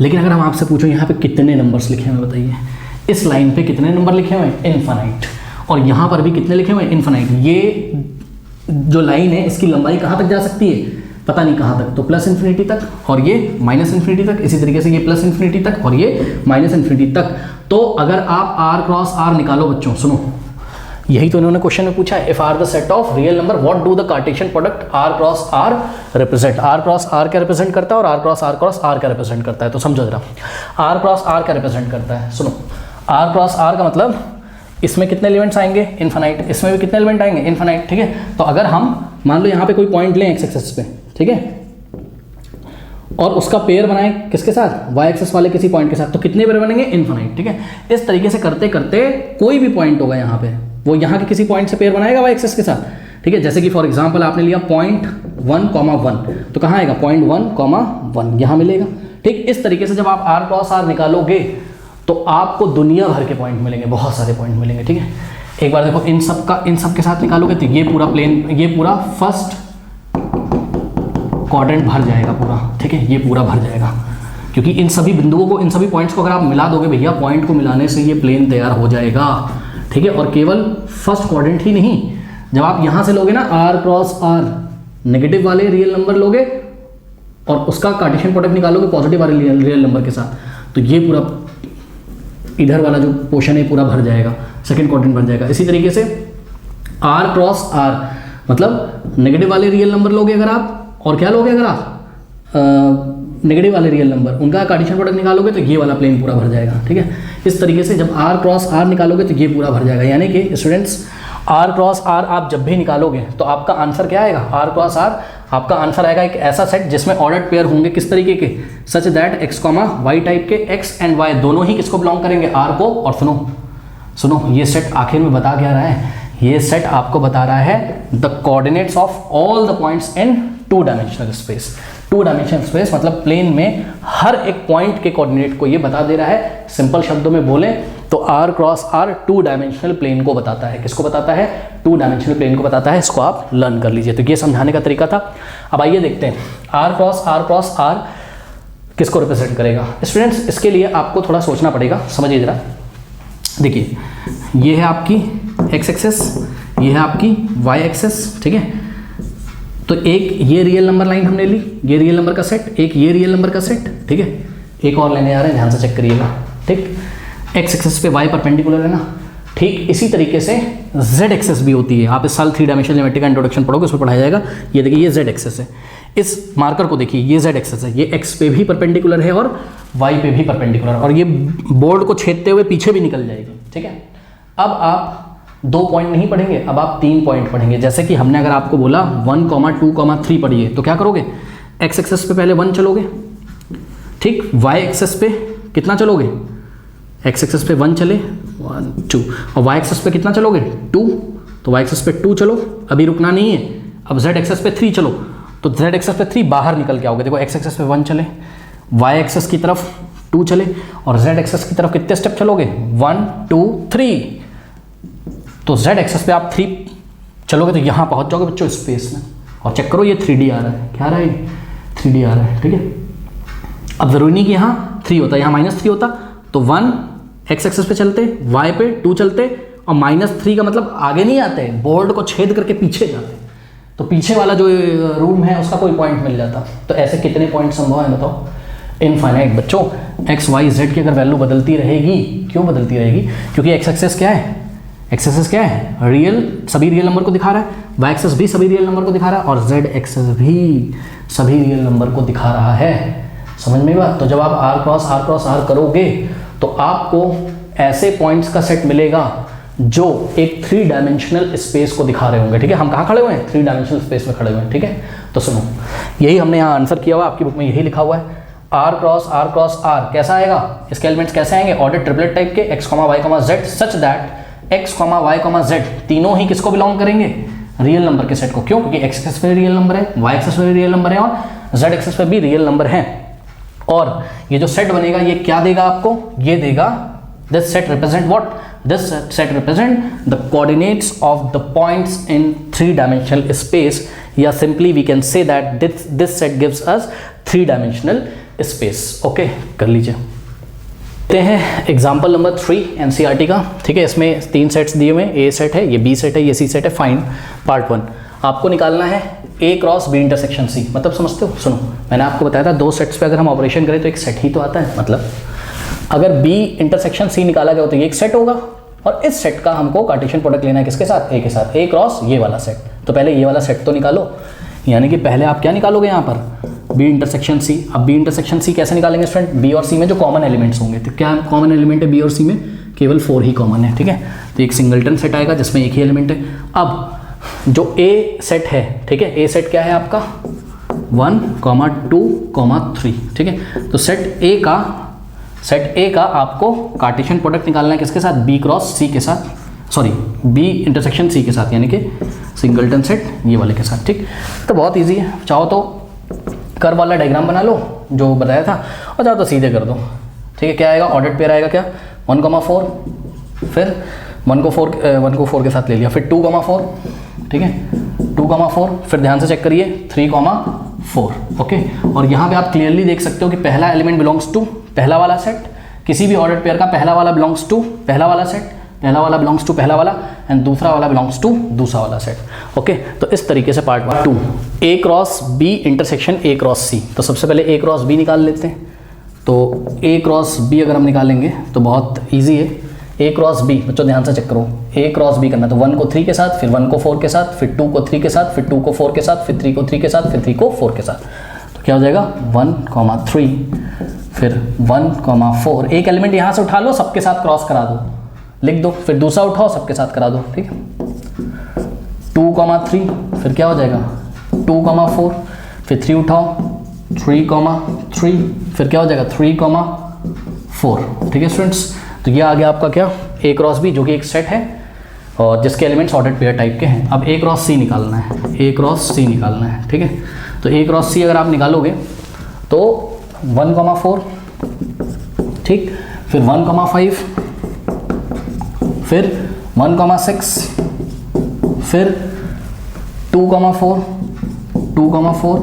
लेकिन अगर हम आपसे पूछो यहाँ पे कितने नंबर्स लिखे हुए बताइए, इस लाइन पे कितने नंबर लिखे हुए हैं? इनफाइनाइट। और यहाँ पर भी कितने लिखे हुए हैं? इनफाइनाइट। ये जो लाइन है इसकी लंबाई कहाँ तक जा सकती है? पता नहीं कहाँ तक, तो +∞ तक, और ये -∞ तक। इसी तरीके से ये +∞ तक और ये -∞ तक। तो अगर आप r क्रॉस r निकालो बच्चों, सुनो, यही तो इन्होंने क्वेश्चन में पूछा है। If R the set of real number, what do the Cartesian product r cross r represent? r cross r क्या रिप्रेजेंट करता है और r क्रॉस r क्या रिप्रेजेंट करता है? तो समझो जरा, r क्रॉस r क्या रिप्रेजेंट करता है? सुनो, r क्रॉस r का मतलब इसमें कितने एलिमेंट्स आएंगे? इनफाइनाइट। इसमें भी कितने एलिमेंट आएंगे? इनफाइनाइट, ठीक है। तो अगर हम मान लो यहाँ पे कोई पॉइंट लें एक्स एक्सिस पे, ठीक है, और उसका पेयर बनाएं किसके साथ? वाई एक्सिस वाले किसी पॉइंट के साथ, तो कितने पेयर बनेंगे? इनफाइनाइट, ठीक है। इस तरीके से करते करते कोई भी पॉइंट होगा यहाँ पे, वो यहाँ के किसी पॉइंट से पेयर बनाएगा वाई एक्सिस के साथ, ठीक है। जैसे कि फॉर एग्जाम्पल आपने लिया 0.1,1, तो कहाँ आएगा? 0.1,1 यहाँ मिलेगा, ठीक। इस तरीके से जब आप r क्रॉस r निकालोगे तो आपको दुनिया भर के पॉइंट मिलेंगे, बहुत सारे पॉइंट मिलेंगे, ठीक है। एक बार देखो, इन सब के साथ निकालोगे तो ये पूरा प्लेन, ये पूरा फर्स्ट क्वाड्रेंट भर जाएगा पूरा, ठीक है। ये पूरा भर जाएगा, क्योंकि इन सभी बिंदुओं को, इन सभी पॉइंट्स को अगर आप मिला दोगे भैया, पॉइंट को मिलाने से ये प्लेन तैयार हो जाएगा, ठीक है। और केवल फर्स्ट क्वाड्रेंट ही नहीं, जब आप यहाँ से लोगे ना r क्रॉस r, नेगेटिव वाले रियल नंबर लोगे और उसका कार्टेशियन प्रोडक्ट निकालोगे पॉजिटिव वाले रियल नंबर के साथ, तो ये पूरा इधर वाला जो पोर्शन है पूरा भर जाएगा, सेकंड क्वाड्रेंट भर जाएगा। इसी तरीके से r क्रॉस r मतलब नेगेटिव वाले रियल नंबर लोगे अगर आप, और क्या लोगे अगर आप नेगेटिव वाले रियल नंबर, उनका कार्टेशियन प्रोडक्ट निकालोगे तो ये वाला प्लेन पूरा भर जाएगा, ठीक है। इस तरीके से जब r क्रॉस r निकालोगे तो ये पूरा भर जाएगा। यानी कि स्टूडेंट्स, r क्रॉस r आप जब भी निकालोगे तो आपका आंसर क्या आएगा? r क्रॉस r आपका आंसर आएगा एक ऐसा सेट जिसमें ऑर्डर्ड पेयर होंगे, किस तरीके के? Such that x, y type के, x एंड y दोनों ही किसको बिलोंग करेंगे? r को। और सुनो, ये सेट आखिर में बता क्या रहा है? ये सेट आपको बता रहा है the coordinates of all the points in 2 dimensional space. 2 dimensional space मतलब प्लेन में हर एक पॉइंट के कोऑर्डिनेट को ये बता दे रहा है। सिंपल शब्दों में बोले तो r cross r 2 dimensional plane को बताता है। किसको बताता है? 2 डायमेंशनल प्लेन को बताता है। इसको आप लर्न कर लीजिए। तो ये समझाने का तरीका था। अब आइए देखते हैं r क्रॉस r किसको रिप्रेजेंट करेगा। स्टूडेंट्स, इसके लिए आपको थोड़ा सोचना पड़ेगा, समझिए जरा। देखिए, ये है आपकी x एक्सेस, ये है आपकी y एक्सेस, ठीक है। तो एक ये रियल नंबर लाइन हमने ली, ये रियल नंबर का सेट, एक ये रियल नंबर का सेट, ठीक है। एक और लेने आ रहे हैं, ध्यान से चेक करिएगा, ठीक। x एक्सेस पे y परपेंडिकुलर है ना, ठीक। इसी तरीके से z एक्सेस भी होती है। आप इस साल 3 डायमेंशनल ज्योमेट्री का इंट्रोडक्शन पढ़ोगे, उसमें पढ़ाया जाएगा। ये देखिए, ये z एक्सेस है। इस मार्कर को देखिए, ये z एक्सेस है, ये x पे भी परपेंडिकुलर है और y पे भी परपेंडिकुलर, और ये बोर्ड को छेदते हुए पीछे भी निकल जाएगी, ठीक है। अब आप 2 पॉइंट नहीं पढ़ेंगे, अब आप 3 पॉइंट पढ़ेंगे। जैसे कि हमने अगर आपको बोला 1, 2, 3 पढ़िए, तो क्या करोगे? x एक्सेस पे पहले 1 चलोगे, ठीक। वाई एक्सेस पे कितना चलोगे, एक्स एक्सेस पे 1 चले 1 2, और वाई एक्सेस पे कितना चलोगे 2, तो वाई एक्सेस पे 2 चलो, अभी रुकना नहीं है। अब जेड एक्सेस पे 3 चलो, तो जेड एक्सेस पे 3 बाहर निकल के आओगे। देखो एक्स एक्सेस पे 1 चले, वाई एक्सेस की तरफ 2 चले, और जेड एक्सेस की तरफ कितने स्टेप चलोगे 1 2 3। तो जेड एक्सेस पे आप 3 चलोगे तो यहाँ पहुँच जाओगे बच्चों स्पेस में। और चेक करो ये 3D आ रहा है, क्या आ रहा है 3D आ रहा है, ठीक है। अब जरूरी नहीं कि यहाँ 3 होता, यहाँ -3 होता, तो 1 एक्स एक्सेस पे चलते, वाई पे 2 चलते, और -3 का मतलब आगे नहीं आते, बोर्ड को छेद करके पीछे जाते, तो पीछे वाला जो रूम है उसका कोई पॉइंट मिल जाता। तो ऐसे कितने पॉइंट संभव है बताओ, इनफाइनाइट बच्चों। एक्स वाई जेड की अगर वैल्यू बदलती रहेगी, क्यों बदलती रहेगी, क्योंकि एक्स एक्सेस क्या है, एक्स एक्सेस क्या है रियल, सभी रियल नंबर को दिखा रहा है, वाई एक्सेस भी सभी रियल नंबर को दिखा रहा है, और जेड एक्सेस भी सभी रियल नंबर को दिखा रहा है। समझ में बात। तो जब आप r क्रॉस r करोगे तो आपको ऐसे पॉइंट्स का सेट मिलेगा जो एक 3 डायमेंशनल स्पेस को दिखा रहे होंगे, ठीक है। हम कहाँ खड़े हुए हैं, 3 डायमेंशनल स्पेस में खड़े हुए हैं, ठीक है। तो सुनो, यही हमने यहाँ आंसर किया हुआ, आपकी बुक में यही लिखा हुआ है। r क्रॉस r कैसा आएगा, इसके एलिमेंट्स कैसे आएंगे, ऑर्डर ट्रिपलेट टाइप के, x, y, z such that x, y, z तीनों ही किसको बिलोंग करेंगे, रियल नंबर के सेट को। क्यों, क्योंकि x एक्सेस पे रियल नंबर है, y एक्सेस पे रियल नंबर है, और z एक्सेस पे भी रियल नंबर है। और ये जो सेट बनेगा ये क्या देगा आपको, ये देगा this set represent what, this set represent the coordinates of the points in 3 dimensional space, या simply we can say that this set gives us 3 dimensional space. Okay, कर लीजिए। देखते हैं एग्जाम्पल नंबर 3 एनसीईआरटी का, ठीक है। इसमें 3 सेट्स दिए हुए हैं, ए सेट है, ये बी सेट है, ये सी सेट है। फाइंड पार्ट 1, आपको निकालना है ए क्रॉस बी इंटरसेक्शन सी। मतलब समझते हो, सुनो, मैंने आपको बताया था 2 सेट्स पे अगर हम ऑपरेशन करें तो एक सेट ही तो आता है। मतलब अगर बी इंटरसेक्शन सी निकाला गया तो ये एक सेट होगा, और इस सेट का हमको कार्टेशियन प्रोडक्ट लेना है किसके साथ, ए के साथ, ए क्रॉस ये वाला सेट। तो पहले ये वाला सेट तो निकालो, यानी कि पहले आप क्या निकालोगे यहाँ पर, बी इंटरसेक्शन सी। अब बी इंटरसेक्शन सी कैसे निकालेंगे स्टूडेंट, बी और सी में जो कॉमन एलिमेंट्स होंगे, तो क्या कॉमन एलिमेंट है बी और सी में, केवल 4 ही कॉमन है, ठीक है। तो एक सिंगलटन सेट आएगा जिसमें एक ही एलिमेंट है। अब जो ए सेट है, ठीक है, ए सेट क्या है आपका 1, 2, 3, ठीक है। तो सेट ए का आपको कार्टेशियन प्रोडक्ट निकालना है किसके साथ, बी क्रॉस सी के साथ, सॉरी बी इंटरसेक्शन सी के साथ, यानी कि सिंगलटन सेट ये वाले के साथ, ठीक। तो बहुत इजी है, चाहो तो कर्व वाला डायग्राम बना लो जो बताया था, और चाहो तो सीधे कर दो, ठीक है। क्या आएगा, ऑर्डर्ड पेयर आएगा क्या 1,4, फिर 1 को 4 के साथ ले लिया, फिर 2,4, ठीक है, 2,4, फिर ध्यान से चेक करिए 3,4, ओके। और यहाँ पे आप क्लियरली देख सकते हो कि पहला एलिमेंट बिलोंग्स टू पहला वाला सेट, किसी भी ऑर्डर्ड पेयर का पहला वाला बिलोंग्स टू पहला वाला सेट, पहला वाला बिलोंग्स टू पहला वाला, एंड दूसरा वाला बिलोंग्स टू दूसरा वाला सेट, ओके। तो इस तरीके से part 2 A cross B intersection A cross C. तो सबसे पहले ए क्रॉस बी निकाल लेते हैं। तो ए क्रॉस बी अगर हम निकालेंगे तो बहुत ईजी है, ए क्रॉस बी, बच्चों ध्यान से चेक करो, ए क्रॉस बी करना तो 1 को 3 के साथ, फिर 1 को 4 के साथ, फिर 2 को 3 के साथ, फिर 2 को 4 के साथ, फिर 3 को 3 के साथ, फिर 3 को 4 के साथ। तो क्या हो जाएगा 1,3, फिर 1,4, एक एलिमेंट यहाँ से उठा लो सबके साथ क्रॉस करा दो, लिख दो, फिर दूसरा उठाओ सबके साथ करा दो, ठीक है। 2,3, फिर क्या हो जाएगा 2,4, फिर 3 उठाओ 3,3, फिर क्या हो जाएगा 3,4, ठीक है स्टूडेंट्स। तो ये आ गया आपका क्या, ए क्रॉस बी, जो कि एक सेट है और जिसके एलिमेंट्स ऑर्डर्ड पेयर टाइप के हैं। अब ए क्रॉस सी निकालना है, ए क्रॉस सी निकालना है, ठीक है। तो ए क्रॉस सी अगर आप निकालोगे तो 1,4, ठीक, फिर 1,5, फिर 1,6, फिर 2,4, 2,4,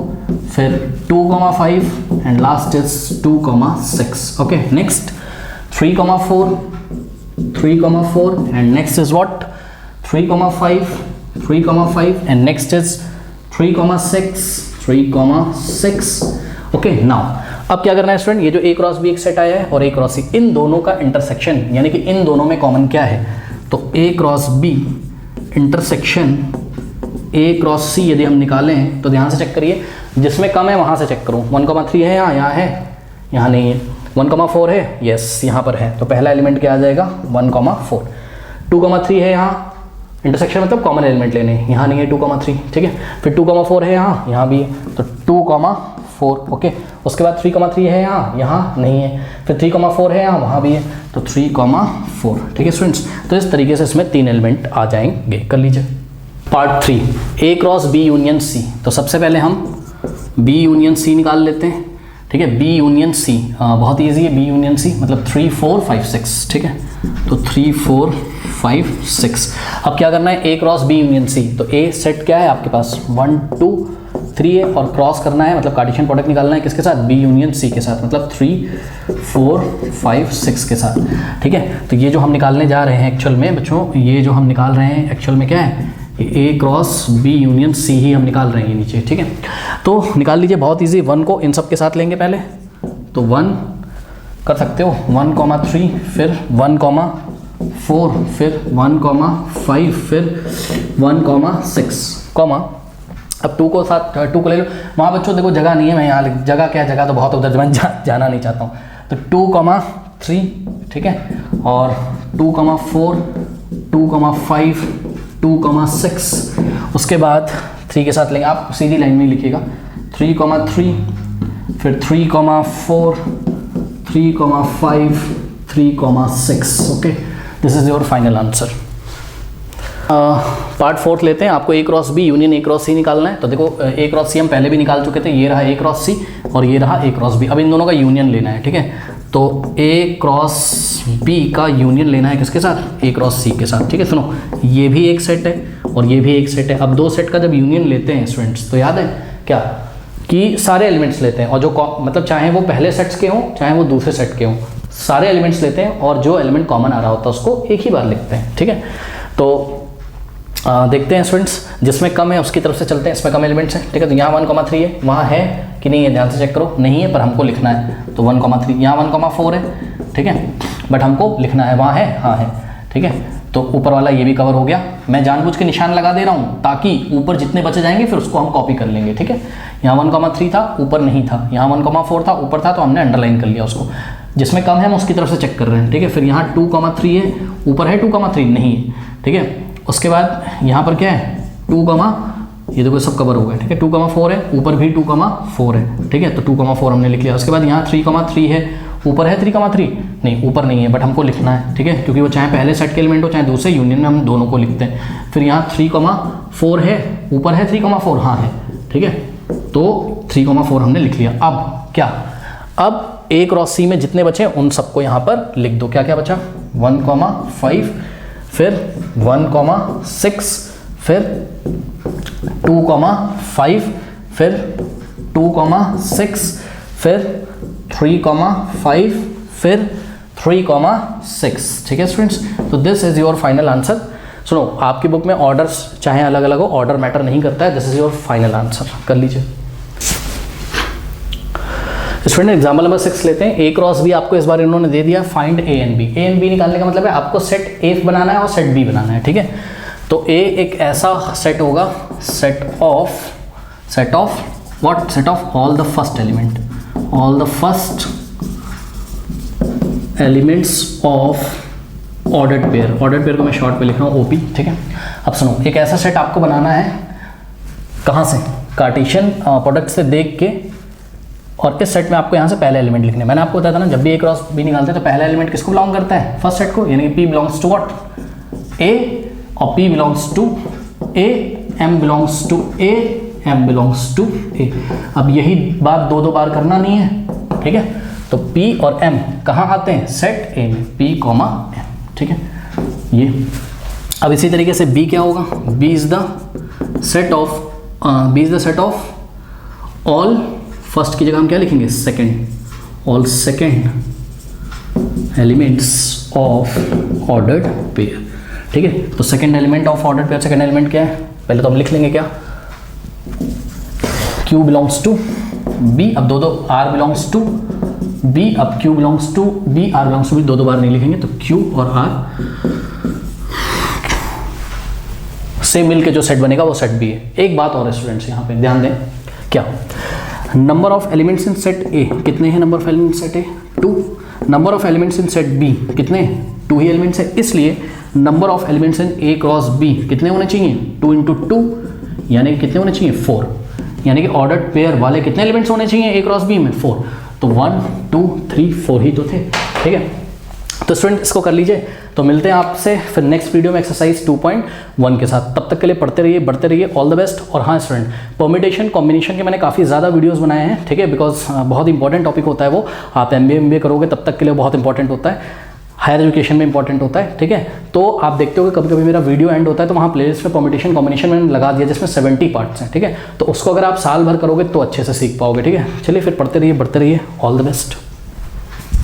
फिर 2,5 and last is 2,6, okay. Next 3,4, 3,4 and next is what 3,5, 3,5 and next is 3,6, 3,6, okay। now अब क्या करना है स्टूडेंट, ये जो ए क्रॉस बी एक सेट आया है और ए क्रॉस सी, इन दोनों का इंटरसेक्शन, यानी कि इन दोनों में कॉमन क्या है, तो A cross B intersection A cross C यदि हम निकालें तो ध्यान से चेक करिए, जिसमें कम है वहां से चेक करो। 1,3 है, यहाँ है, यहाँ नहीं है। 1,4 है, यस यहाँ पर है, तो पहला एलिमेंट क्या आ जाएगा 1,4। 2,3 है यहाँ, इंटरसेक्शन मतलब कॉमन एलिमेंट लेने, यहाँ नहीं है 2,3, ठीक है। फिर 2,4 है यहाँ, यहाँ भी है, तो 4, ओके। उसके बाद 3,3 है यहाँ नहीं है, फिर 3,4 है यहाँ, वहाँ भी है, तो 3,4, ठीक है स्टूडेंट्स। तो इस तरीके से इसमें 3 एलिमेंट आ जाएंगे। कर लीजिए part 3, A cross B union C। तो सबसे पहले हम B यूनियन C निकाल लेते हैं, ठीक है। B यूनियन C बहुत ईजी है, B यूनियन C मतलब 3, 4, 5, 6, ठीक है। तो 3, 4, 5, 6। अब क्या करना है, A cross B union C। तो A सेट क्या है आपके पास 1, 2, 3 है, और क्रॉस करना है मतलब कार्टेशियन प्रोडक्ट निकालना है किसके साथ, B यूनियन C के साथ, मतलब 3, 4, 5, 6 के साथ, ठीक है। तो ये जो हम निकालने जा रहे हैं एक्चुअल में बच्चों, ये जो हम निकाल रहे हैं एक्चुअल में क्या है, A cross B union C ही हम निकाल रहे हैं नीचे, ठीक है। तो निकाल लीजिए, बहुत ईजी। 1 को इन सब के साथ लेंगे पहले, तो 1 कर सकते हो, 1,3, फिर 1,4, फिर 1,5, फिर 1,6, कॉमा। अब 2 को साथ 2 को ले लो। वहाँ बच्चों देखो जगह नहीं है, मैं यहाँ जगह क्या, जगह तो बहुत उधर मैं जाना नहीं चाहता हूँ। तो 2,3, ठीक है, और 2,4, 2,5, 2,6, उसके बाद 3 के साथ लेंगे, आप सीधी लाइन में लिखिएगा, 3,3, फिर 3,4, 3,5, 3,6, okay. This is your final answer. Part 4 लेते हैं। आपको A cross B union A cross C निकालना है। तो देखो A क्रॉस C हम पहले भी निकाल चुके थे, ये रहा A क्रॉस C और ये रहा A क्रॉस B। अब इन दोनों का यूनियन लेना है, ठीक है। तो A क्रॉस B का यूनियन लेना है किसके साथ, A क्रॉस C के साथ, ठीक है। सुनो, ये भी एक सेट है और ये भी एक सेट है। अब 2 सेट का जब यूनियन लेते हैं स्टूडेंट्स, तो याद है क्या कि सारे एलिमेंट्स लेते हैं, और जो मतलब चाहे वो पहले सेट्स के हों चाहे वो दूसरे सेट के हों, सारे एलिमेंट्स लेते हैं और जो एलिमेंट कॉमन आ रहा होता है उसको एक ही बार लिखते हैं, ठीक है। तो देखते हैं स्टूडेंट्स, जिसमें कम है उसकी तरफ से चलते हैं। इसमें कम एलिमेंट्स हैं, ठीक है। तो यहाँ 1,3 है, वहाँ है कि नहीं है ध्यान से चेक करो, नहीं है पर हमको लिखना है, तो 1,3। यहाँ 1,4 है, ठीक है, बट हमको लिखना है, वहाँ है, हाँ है, ठीक है। तो ऊपर वाला ये भी कवर हो गया। मैं जानबूझ के निशान लगा दे रहा हूँ ताकि ऊपर जितने बचे जाएंगे फिर उसको हम कॉपी कर लेंगे, ठीक है। यहाँ 1,3 था, ऊपर नहीं था, यहाँ 1,4 था, ऊपर था, तो हमने अंडरलाइन कर लिया उसको। जिसमें कम है हम उसकी तरफ से चेक कर रहे हैं, ठीक है। फिर यहाँ 2,3 है, ऊपर है 2,3 नहीं है, ठीक है। उसके बाद यहाँ पर क्या है 2, ये देखो सब कवर हो गया, ठीक है। 2,4 है, ऊपर भी 2,4 है, ठीक है। तो 2,4 हमने लिख लिया। उसके बाद यहाँ 3,3 है, ऊपर है 3,3 नहीं, ऊपर नहीं है, बट हमको लिखना है, ठीक है, क्योंकि वो चाहे पहले सेट के एलिमेंट हो चाहे दूसरे, यूनियन में हम दोनों को लिखते हैं। फिर यहाँ 3,4 है, ऊपर है 3,4 हाँ है, ठीक है। तो 3,4 हमने लिख लिया। अब क्या, अब A क्रॉस C में जितने बचे उन सबको यहाँ पर लिख दो। क्या क्या बचा, 1,5, फिर 1,6, फिर 2,5, फिर 2,6, फिर 3,5, फिर 3,6, ठीक है स्टूडेंट्स। तो this is your final answer. सुनो, आपकी बुक में ऑर्डर्स चाहे अलग अलग हो, ऑर्डर मैटर नहीं करता है। This is your final answer. कर लीजिए स्टूडेंट। एग्जाम्पल नंबर 6 लेते हैं। A क्रॉस B आपको इस बार इन्होंने दे दिया, find A and B। A and B निकालने का मतलब है आपको सेट A बनाना है और सेट B बनाना है, ठीक है। तो A एक ऐसा सेट होगा, set of what, set of all the first element, all the first elements of ordered pair. Ordered pair को मैं शॉर्ट पे लिख रहा हूँ OP, ठीक है। अब सुनो, एक ऐसा सेट आपको बनाना है, कहाँ से, कार्टेशियन प्रोडक्ट से देख के, और इस सेट में आपको यहाँ से पहले एलिमेंट लिखने। मैंने आपको बताया था ना, जब भी A क्रॉस B निकालते हैं तो पहला एलिमेंट किसको बिलोंग करता है, फर्स्ट सेट को, यानी कि P belongs to what, A, और P belongs to A, M belongs to A, M belongs to A। अब यही बात 2 बार करना नहीं है, ठीक है। तो P और M कहाँ आते हैं, सेट A में, P, M, ठीक है ये। अब इसी तरीके से B क्या होगा, B is the set of all, first की जगह हम क्या लिखेंगे, second, all second elements of ordered pair, ठीक है। तो second element of ordered pair, second element क्या है, पहले तो हम लिख लेंगे क्या, Q बिलोंग्स टू B। अब 2 R बिलोंग्स टू B, अब Q belongs to B, R belongs to B, 2 बार नहीं लिखेंगे, तो Q और R से मिलके जो सेट बनेगा वो सेट B है। एक बात और स्टूडेंट्स यहाँ पे ध्यान दें, क्या, number of elements in set A कितने हैं, number of elements set A 2, number of elements in set B कितने, 2 ही एलिमेंट्स है, इसलिए number of elements in A cross B कितने होने चाहिए, 2 × 2, यानी कितने होने चाहिए, 4। यानी कि ऑर्डर्ड पेयर वाले कितने एलिमेंट्स होने चाहिए ए क्रॉस बी में? 4। तो 1 2 3 4 ही तो थे, ठीक है। तो स्टूडेंट इसको कर लीजिए। तो मिलते हैं आपसे फिर नेक्स्ट वीडियो में एक्सरसाइज 2.1 के साथ। तब तक के लिए पढ़ते रहिए, बढ़ते रहिए। All the best. और हाँ स्टूडेंट, परम्यूटेशन कॉम्बिनेशन के मैंने काफ़ी ज़्यादा वीडियोस बनाए हैं, ठीक है, बिकॉज बहुत इंपॉर्टेंट टॉपिक होता है वो। आप MBA करोगे तब तक के लिए बहुत इंपॉर्टेंट होता है, हायर एजुकेशन में इंपॉर्टेंट होता है, ठीक है। तो आप देखते हो कि कभी कभी मेरा वीडियो एंड होता है तो वहाँ प्लेलिस्ट में परम्यूटेशन कॉम्बिनेशन मैंने लगा दिया जिसमें 70 पार्ट्स हैं, ठीक है। तो उसको अगर आप साल भर करोगे तो अच्छे से सीख पाओगे, ठीक है। चलिए फिर पढ़ते रहिए, बढ़ते रहिए। All the best.